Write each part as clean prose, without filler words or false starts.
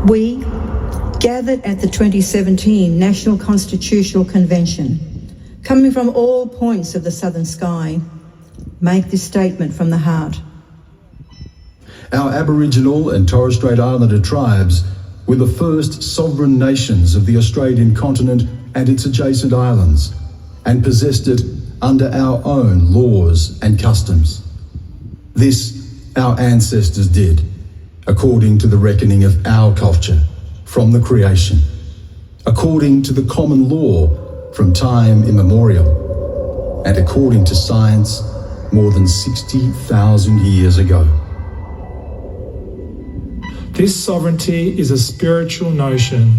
We, gathered at the 2017 National Constitutional Convention, coming from all points of the southern sky, make this statement from the heart. Our Aboriginal and Torres Strait Islander tribes were the first sovereign nations of the Australian continent and its adjacent islands, and possessed it under our own laws and customs. This our ancestors did, according to the reckoning of our culture from the creation, according to the common law from time immemorial, and according to science more than 60,000 years ago. This sovereignty is a spiritual notion,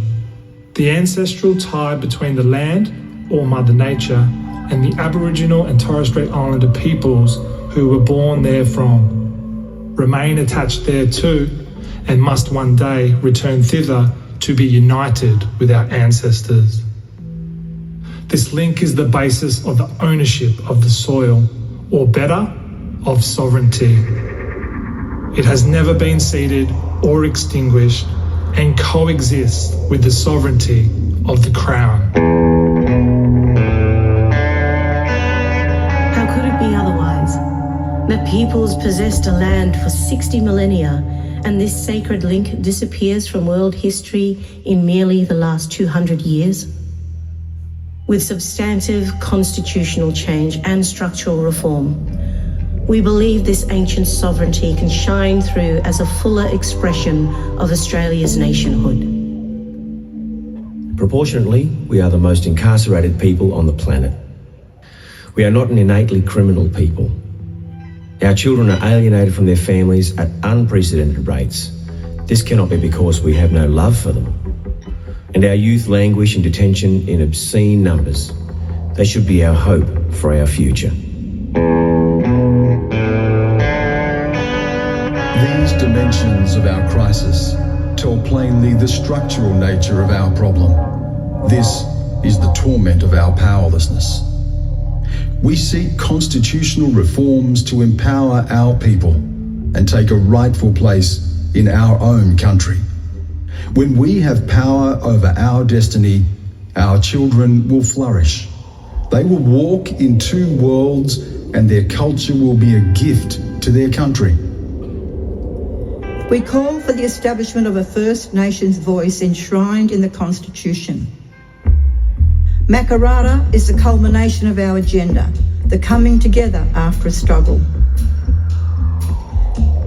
the ancestral tie between the land, or Mother Nature, and the Aboriginal and Torres Strait Islander peoples who were born therefrom, remain attached thereto, and must one day return thither to be united with our ancestors. This link is the basis of the ownership of the soil, or better, of sovereignty. It has never been ceded or extinguished, and coexists with the sovereignty of the Crown. How could it be otherwise? The peoples possessed a land for 60 millennia, and this sacred link disappears from world history in merely the last 200 years? With substantive constitutional change and structural reform, we believe this ancient sovereignty can shine through as a fuller expression of Australia's nationhood. Proportionately, we are the most incarcerated people on the planet. We are not an innately criminal people. Our children are alienated from their families at unprecedented rates. This cannot be because we have no love for them. And our youth languish in detention in obscene numbers. They should be our hope for our future. These dimensions of our crisis tell plainly the structural nature of our problem. This is the torment of our powerlessness. We seek constitutional reforms to empower our people and take a rightful place in our own country. When we have power over our destiny, our children will flourish. They will walk in two worlds, and their culture will be a gift to their country. We call for the establishment of a First Nations voice enshrined in the Constitution. Makarrata is the culmination of our agenda, the coming together after a struggle.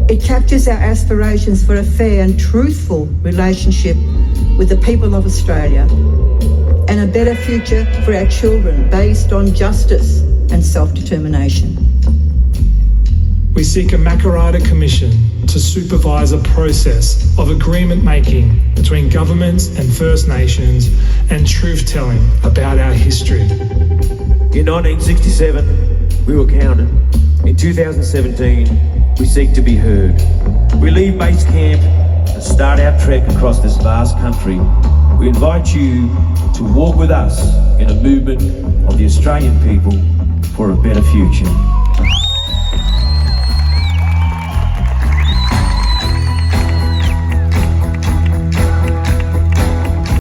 It captures our aspirations for a fair and truthful relationship with the people of Australia and a better future for our children based on justice and self-determination. We seek a Makarrata Commission to supervise a process of agreement making between governments and First Nations and truth-telling about our history. In 1967, we were counted. In 2017, we seek to be heard. We leave base camp and start our trek across this vast country. We invite you to walk with us in a movement of the Australian people for a better future.